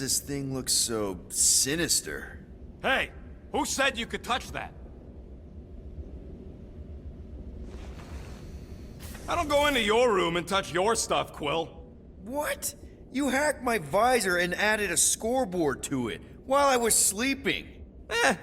this thing look so sinister? Hey, who said you could touch that? I don't go into your room and touch your stuff, Quill. What? You hacked my visor and added a scoreboard to it while I was sleeping.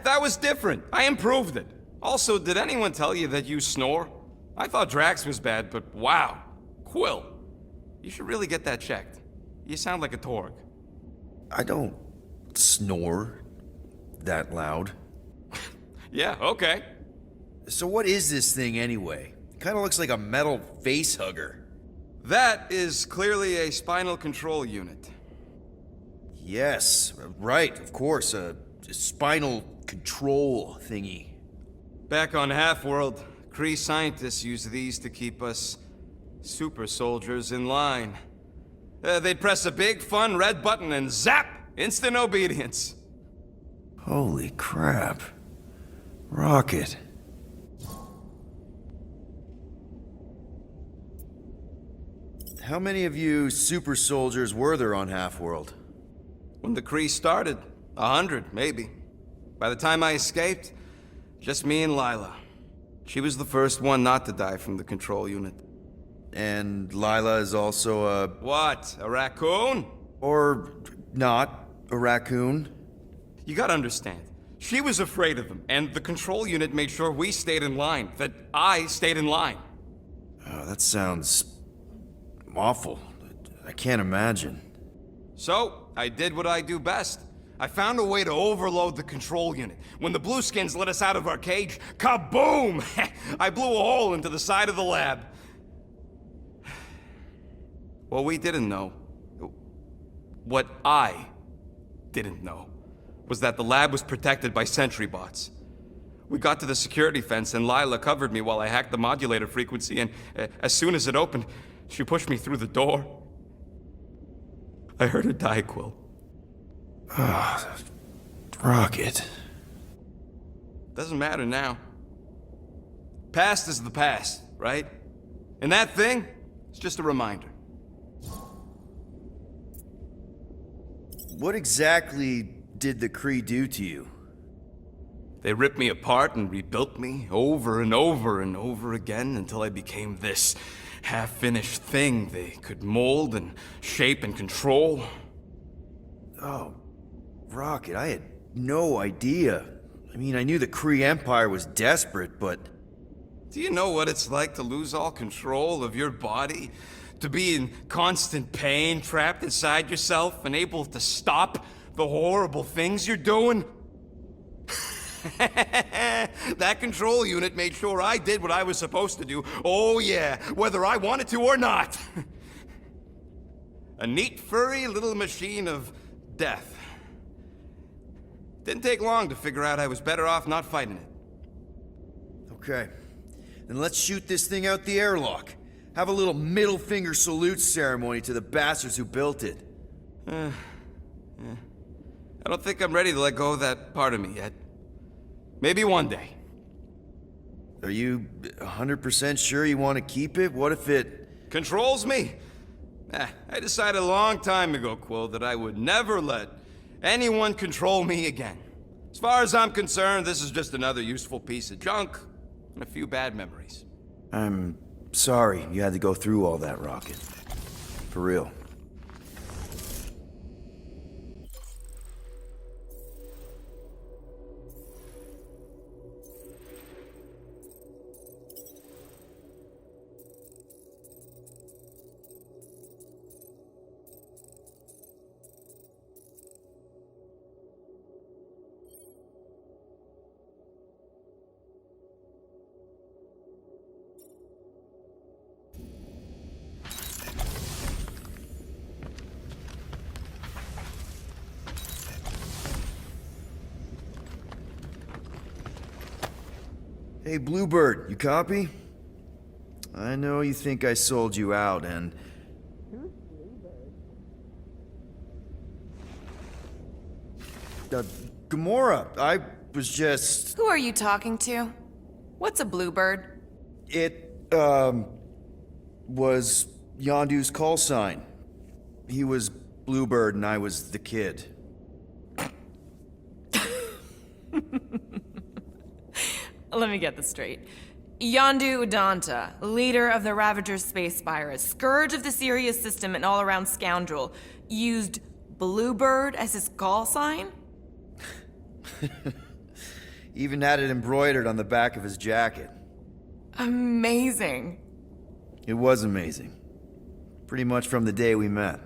That was different. I improved it. Also, did anyone tell you that you snore? I thought Drax was bad, but wow. Quill, you should really get that checked. You sound like a Torg. I don't snore that loud. Yeah, okay. So what is this thing anyway? It kind of looks like a metal face hugger. That is clearly a spinal control unit. Yes, right, of course, a spinal control thingy. Back on Half-World, Kree scientists use these to keep us super soldiers in line. They'd press a big, fun red button and zap! Instant obedience. Holy crap. Rocket. How many of you super soldiers were there on Half-World? When the Kree started, 100, maybe. By the time I escaped, just me and Lila. She was the first one not to die from the control unit. And Lila is also a... What? A raccoon? Or not a raccoon? You gotta understand. She was afraid of them, and the control unit made sure we stayed in line, that I stayed in line. Oh, that sounds awful. I can't imagine. So, I did what I do best. I found a way to overload the control unit. When the Blueskins let us out of our cage, kaboom! I blew a hole into the side of the lab. What we didn't know, what I didn't know, was that the lab was protected by sentry bots. We got to the security fence and Lila covered me while I hacked the modulator frequency, and as soon as it opened, she pushed me through the door. I heard her die, Quill. Ah, Rocket. Doesn't matter now. Past is the past, right? And that thing, it's just a reminder. What exactly did the Kree do to you? They ripped me apart and rebuilt me over and over and over again until I became this half-finished thing they could mold and shape and control. Oh, Rocket, I had no idea. I mean, I knew the Kree Empire was desperate, but... Do you know what it's like to lose all control of your body? To be in constant pain, trapped inside yourself, unable to stop the horrible things you're doing? That control unit made sure I did what I was supposed to do. Oh yeah, whether I wanted to or not. A neat, furry little machine of death. Didn't take long to figure out I was better off not fighting it. Okay, then let's shoot this thing out the airlock. Have a little middle finger salute ceremony to the bastards who built it. I don't think I'm ready to let go of that part of me yet. Maybe one day. Are you 100% sure you want to keep it? What if it... Controls me? I decided a long time ago, Quill, that I would never let anyone control me again. As far as I'm concerned, this is just another useful piece of junk and a few bad memories. I'm sorry you had to go through all that, Rocket. For real. Hey, Bluebird, you copy? I know you think I sold you out, and... Gamora, I was just... Who are you talking to? What's a bluebird? It, was Yondu's call sign. He was Bluebird and I was the kid. Let me get this straight. Yondu Udanta, leader of the Ravager space virus, scourge of the Sirius system and all-around scoundrel, used Bluebird as his call sign? Even had it embroidered on the back of his jacket. Amazing. It was amazing. Pretty much from the day we met.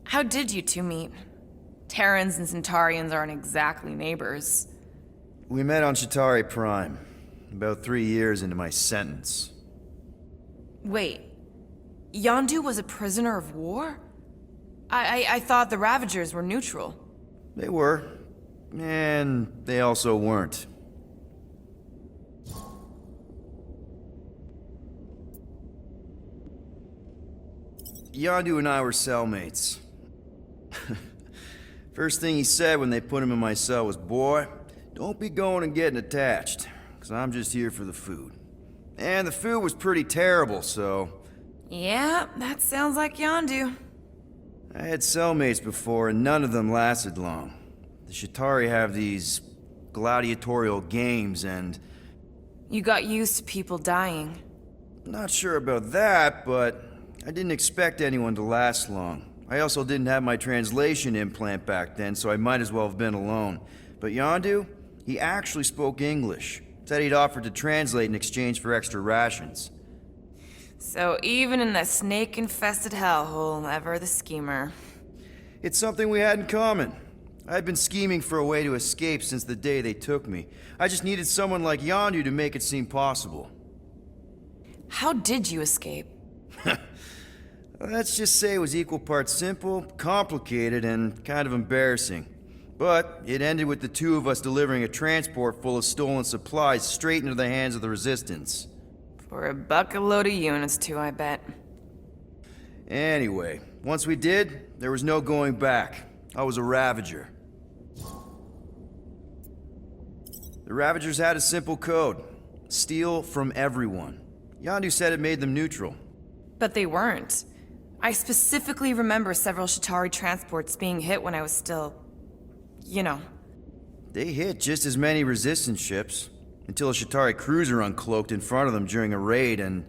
How did you two meet? Terrans and Centaurians aren't exactly neighbors. We met on Chitauri Prime, about 3 years into my sentence. Wait, Yondu was a prisoner of war? I thought the Ravagers were neutral. They were, and they also weren't. Yondu and I were cellmates. First thing he said when they put him in my cell was, "Boy, don't be going and getting attached, because I'm just here for the food." And the food was pretty terrible, so... Yeah, that sounds like Yondu. I had cellmates before, and none of them lasted long. The Chitauri have these gladiatorial games, and... You got used to people dying. Not sure about that, but I didn't expect anyone to last long. I also didn't have my translation implant back then, so I might as well have been alone. But Yondu, he actually spoke English. Said he'd offered to translate in exchange for extra rations. So even in that snake-infested hellhole, ever the schemer. It's something we had in common. I'd been scheming for a way to escape since the day they took me. I just needed someone like Yondu to make it seem possible. How did you escape? Let's just say it was equal parts simple, complicated, and kind of embarrassing. But it ended with the two of us delivering a transport full of stolen supplies straight into the hands of the Resistance. For a bucket load of units too, I bet. Anyway, once we did, there was no going back. I was a Ravager. The Ravagers had a simple code. Steal from everyone. Yondu said it made them neutral. But they weren't. I specifically remember several Chitauri transports being hit when I was still... you know. They hit just as many Resistance ships, until a Chitauri cruiser uncloaked in front of them during a raid and...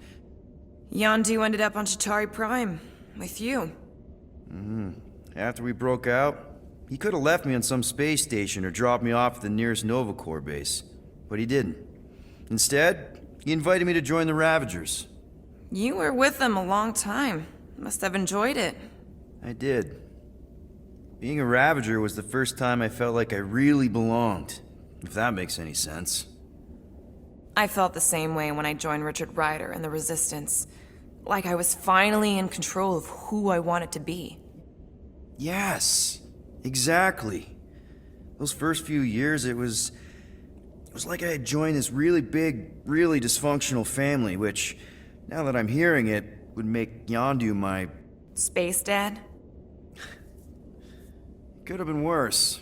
Yondu ended up on Chitauri Prime, with you. After we broke out, he could have left me on some space station or dropped me off at the nearest Nova Corps base. But he didn't. Instead, he invited me to join the Ravagers. You were with them a long time. Must have enjoyed it. I did. Being a Ravager was the first time I felt like I really belonged, if that makes any sense. I felt the same way when I joined Richard Ryder and the Resistance. Like I was finally in control of who I wanted to be. Yes, exactly. Those first few years, it was like I had joined this really big, really dysfunctional family, which, now that I'm hearing it, would make Yondu my... Space Dad? Could have been worse.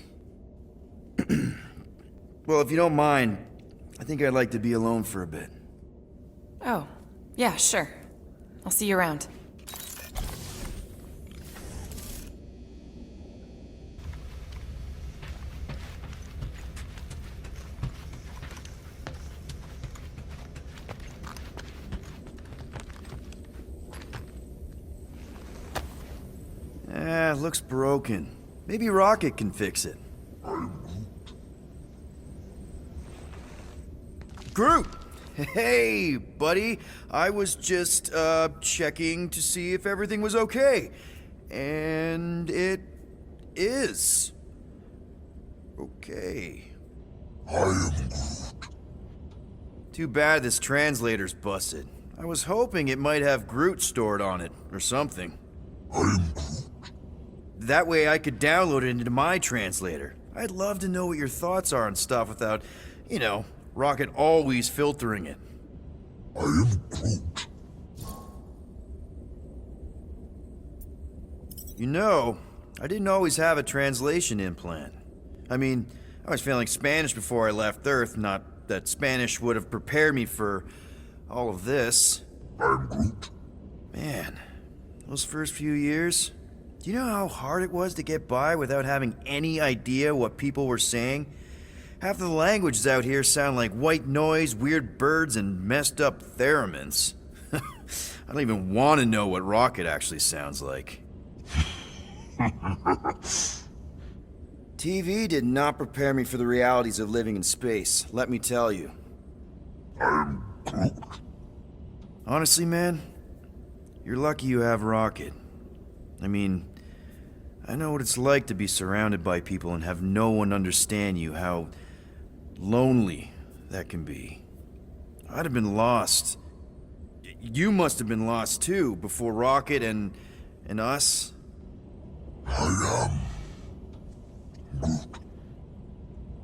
Well, if you don't mind, I think I'd like to be alone for a bit. Oh, yeah, sure. I'll see you around. Looks broken. Maybe Rocket can fix it. Groot! Hey, buddy. I was just, checking to see if everything was okay. And it is. Okay. I am Groot. Too bad this translator's busted. I was hoping it might have Groot stored on it, or something. I am Groot. That way I could download it into my translator. I'd love to know what your thoughts are on stuff without, you know, Rocket always filtering it. I am Groot. You know, I didn't always have a translation implant. I mean, I was failing Spanish before I left Earth, not that Spanish would have prepared me for all of this. I am Groot. Man, those first few years, Do you know how hard it was to get by without having any idea what people were saying? Half of the languages out here sound like white noise, weird birds, and messed up theremins. I don't even want to know what Rocket actually sounds like. TV did not prepare me for the realities of living in space, let me tell you. I'm Groot. Honestly, man, you're lucky you have Rocket. I mean, I know what it's like to be surrounded by people and have no one understand you, how lonely that can be. I'd have been lost. You must have been lost too, before Rocket and us. I am Groot.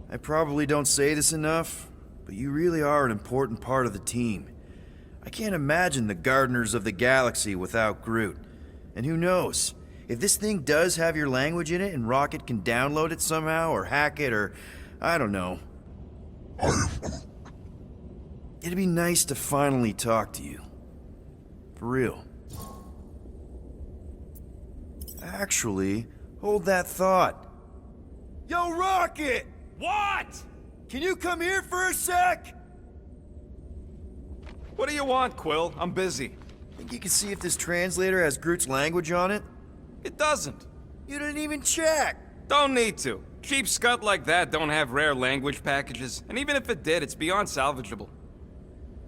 I probably don't say this enough, but you really are an important part of the team. I can't imagine the Gardeners of the Galaxy without Groot. And who knows? If this thing does have your language in it and Rocket can download it somehow or hack it or I don't know. I am Groot. It'd be nice to finally talk to you. For real. Actually, hold that thought. Yo, Rocket! What? Can you come here for a sec? What do you want, Quill? I'm busy. Think you can see if this translator has Groot's language on it? It doesn't. You didn't even check! Don't need to. Cheap scut like that don't have rare language packages, and even if it did, it's beyond salvageable.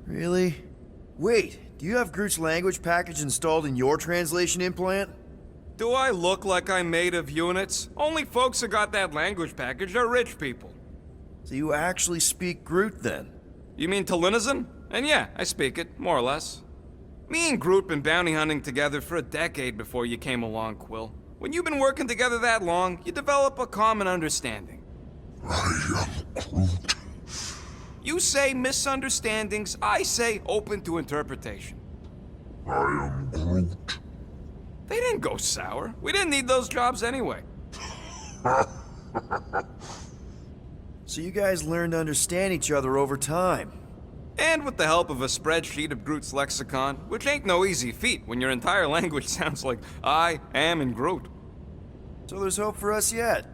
Really? Wait, do you have Groot's language package installed in your translation implant? Do I look like I'm made of units? Only folks who got that language package are rich people. So you actually speak Groot then? You mean Talinisan? And yeah, I speak it, more or less. Me and Groot been bounty hunting together for a decade before you came along, Quill. When you've been working together that long, you develop a common understanding. I am Groot. You say misunderstandings, I say open to interpretation. I am Groot. They didn't go sour. We didn't need those jobs anyway. So you guys learned to understand each other over time. And with the help of a spreadsheet of Groot's lexicon, which ain't no easy feat when your entire language sounds like I am in Groot. So there's hope for us yet.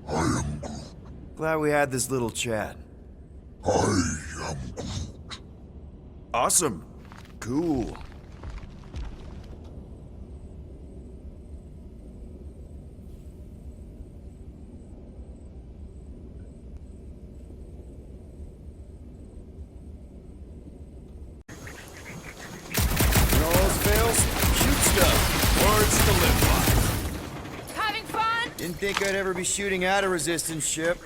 I am Groot. Glad we had this little chat. I am Groot. Awesome. Cool. When all else fails, shoot stuff. Words to live by. Having fun? Didn't think I'd ever be shooting at a resistance ship.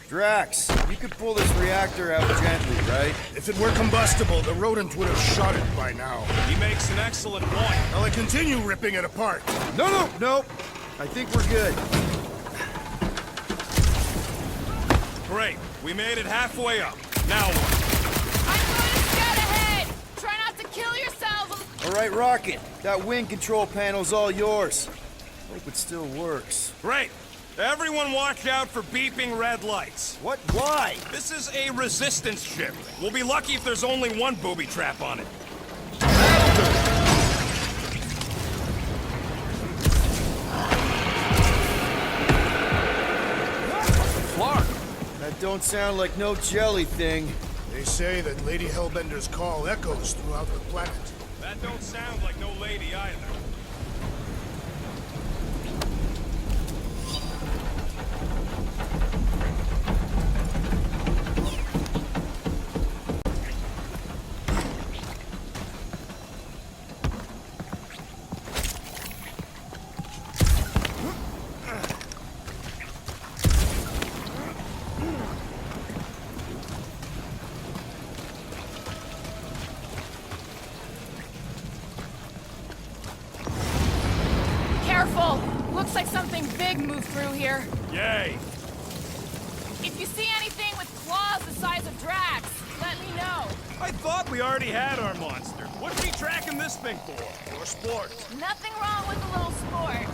Drax, you could pull this reactor out gently, right? If it were combustible, the rodent would have shot it by now. He makes an excellent point. I'll continue ripping it apart. No. I think we're good. Great. We made it halfway up. Now what? I'm going scout ahead! Try not to kill yourselves! All right, Rocket. That wind control panel's all yours. Hope it still works. Great. Everyone watch out for beeping red lights. What? Why? This is a resistance ship. We'll be lucky if there's only one booby trap on it. Clark. That don't sound like no jelly thing. They say that Lady Hellbender's call echoes throughout the planet. That don't sound like no lady either. Careful! Looks like something big moved through here. Yay. If you see anything with claws the size of Drax, let me know. I thought we already had our monster. What's he tracking this thing for? For sport. Nothing wrong with a little sport.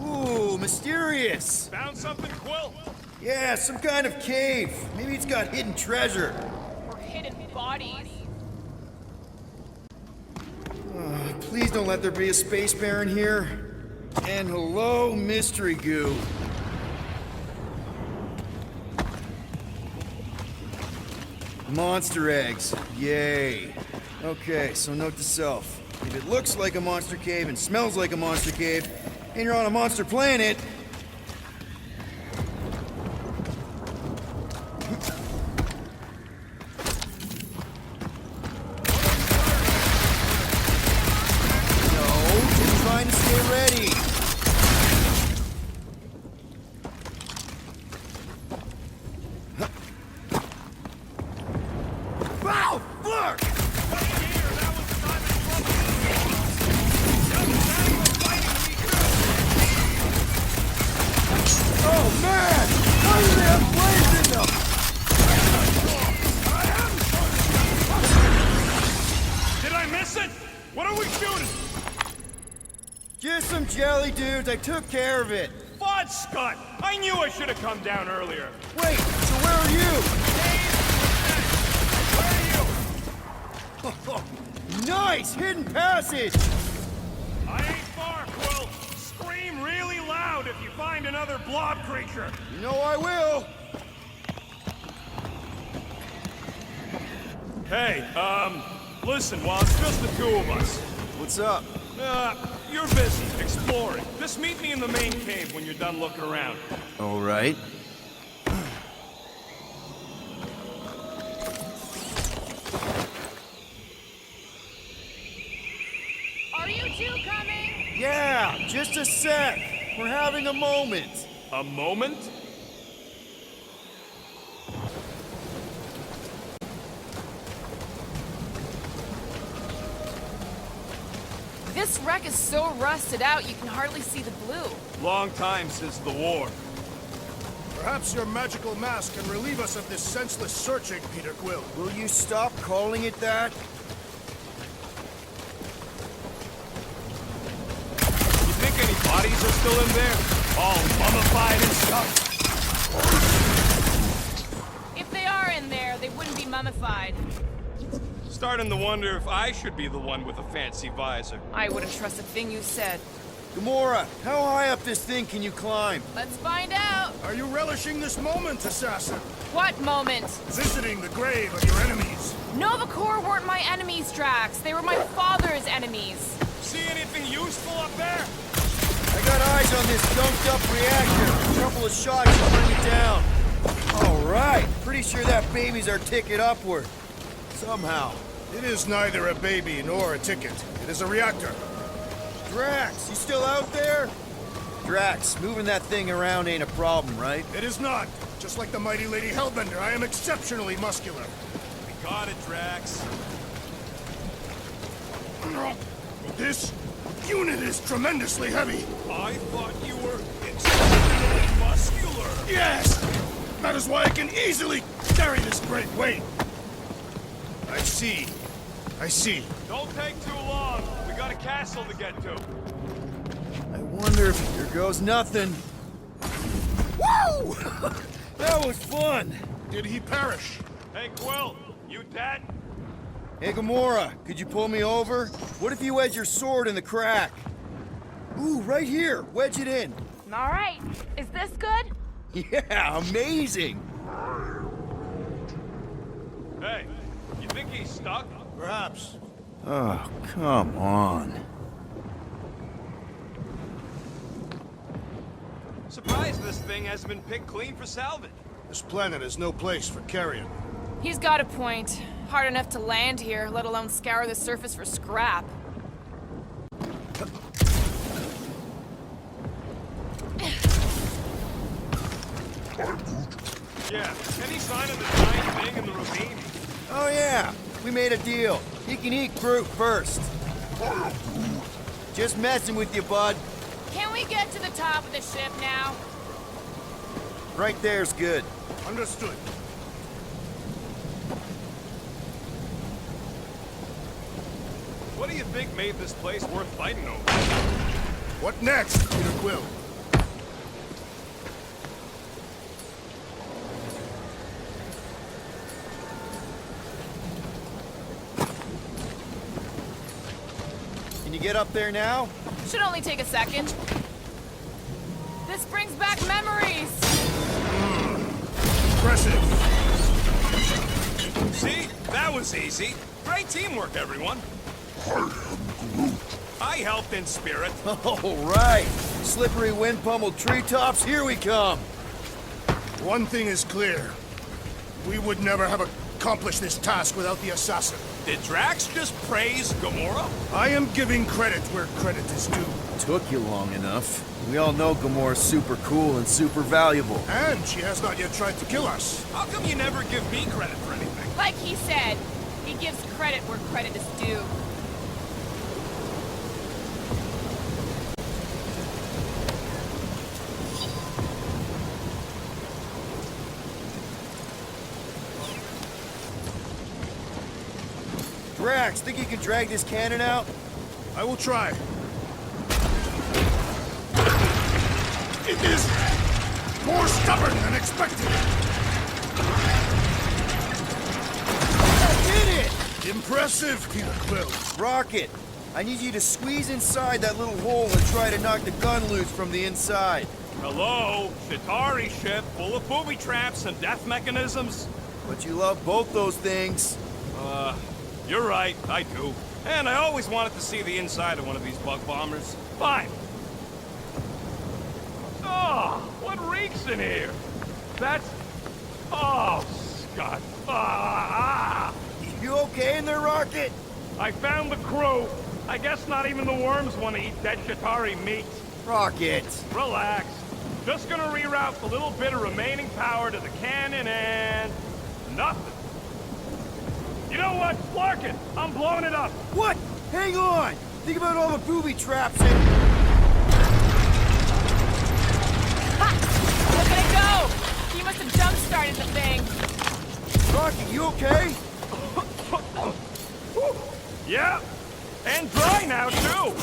Ooh, mysterious. Found something, Quill? Yeah, some kind of cave. Maybe it's got hidden treasure. Or hidden bodies. Please don't let there be a space baron here. And hello, mystery goo. Monster eggs. Yay. Okay, so note to self. If it looks like a monster cave and smells like a monster cave, and you're on a monster planet... No, just trying to stay ready. Wow, fuck! Oh man! Why do they have flames in them? Did I miss it? What are we shooting? Just some jelly dudes, I took care of it. Fudge, Scott! I knew I should have come down earlier. Wait, so where are you? Where are you? Nice! Hidden passage! I ain't far, Quill. Scream really loud if you find another blob creature. You know I will! Hey, listen, while it's just the two of us. What's up? You're busy, exploring. Just meet me in the main cave when you're done looking around. Alright. Are you two coming? Yeah, just a sec. We're having a moment. A moment? This wreck is so rusted out you can hardly see the blue. Long time since the war. Perhaps your magical mask can relieve us of this senseless searching, Peter Quill. Will you stop calling it that? You think any bodies are still in there? All mummified and stuff? If they are in there, they wouldn't be mummified. Starting to wonder if I should be the one with a fancy visor. I wouldn't trust a thing you said. Gamora, how high up this thing can you climb? Let's find out. Are you relishing this moment, assassin? What moment? Visiting the grave of your enemies. Nova Corps weren't my enemies, Drax. They were my father's enemies. See anything useful up there? I got eyes on this dunked up reactor. A couple of shots will bring it down. Alright, pretty sure that baby's our ticket upward. Somehow. It is neither a baby nor a ticket. It is a reactor. Drax, you still out there? Drax, moving that thing around ain't a problem, right? It is not. Just like the mighty Lady Hellbender, I am exceptionally muscular. We got it, Drax. This unit is tremendously heavy. I thought you were exceptionally muscular. Yes! That is why I can easily carry this great weight. I see. I see. Don't take too long. We got a castle to get to. I wonder if here goes nothing. Woo! That was fun! Did he perish? Hey, Quill, you dead? Hey, Gamora, could you pull me over? What if you wedge your sword in the crack? Ooh, right here. Wedge it in. All right. Is this good? Yeah, amazing! Hey, you think he's stuck? Perhaps. Oh, come on. Surprised this thing hasn't been picked clean for salvage. This planet is no place for carrion. He's got a point. Hard enough to land here, let alone scour the surface for scrap. Yeah, any sign of the giant thing in the ravine? Oh yeah, we made a deal. You can eat Groot first. Just messing with you, bud. Can we get to the top of the ship now? Right there's good. Understood. What do you think made this place worth fighting over? What next, Peter Quill? Can you get up there now? Should only take a second. brings back memories! Impressive. See? That was easy. Great teamwork, everyone. I am Groot. I helped in spirit. All right. Slippery wind-pummeled treetops, here we come. One thing is clear. We would never have accomplished this task without the assassin. Did Drax just praise Gamora? I am giving credit where credit is due. Took you long enough. We all know Gamora's super cool and super valuable. And she has not yet tried to kill us. How come you never give me credit for anything? Like he said, he gives credit where credit is due. Drax, think you can drag this cannon out? I will try. It is more stubborn than expected. I did it! Impressive, Peter Quill. Rocket, I need you to squeeze inside that little hole and try to knock the gun loose from the inside. Hello? Chitauri ship full of booby traps and death mechanisms? But you love both those things. You're right, I do. And I always wanted to see the inside of one of these bug bombers. Fine. Oh, what reeks in here? That's... Oh, Scott. You okay in there, Rocket? I found the crew. I guess not even the worms want to eat dead Chitauri meat. Rocket! Relax. Just gonna reroute the little bit of remaining power to the cannon and... nothing. You know what? Larkin, I'm blowing it up. What? Hang on! Think about all the booby traps and... Ha! Look at it go! He must have jump-started the thing. Rocket, you okay? Yeah, and dry now, too.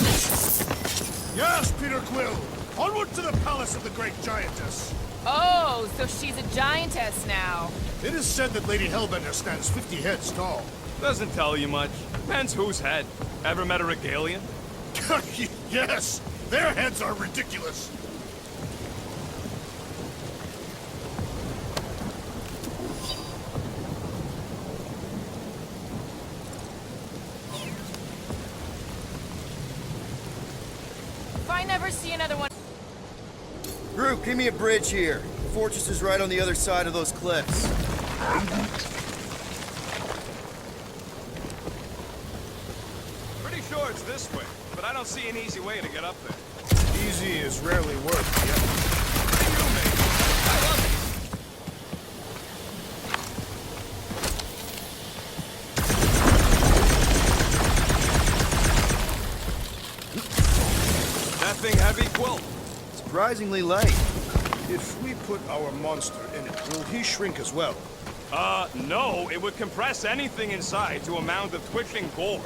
Yes, Peter Quill. Onward to the palace of the great giantess. Oh, so she's a giantess now. It is said that Lady Hellbender stands 50 heads tall. Doesn't tell you much. Depends whose head. Ever met a Regalian? Yes, their heads are ridiculous. If I never see another one... Groot, give me a bridge here. The fortress is right on the other side of those cliffs. Pretty sure it's this way, but I don't see an easy way to get up there. Easy is rarely worth, yeah. You, mate. I love it. That thing heavy, Quill? Surprisingly light. If we put our monster in it, will he shrink as well? No. It would compress anything inside to a mound of twitching gore.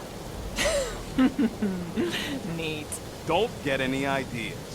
Neat. Don't get any ideas.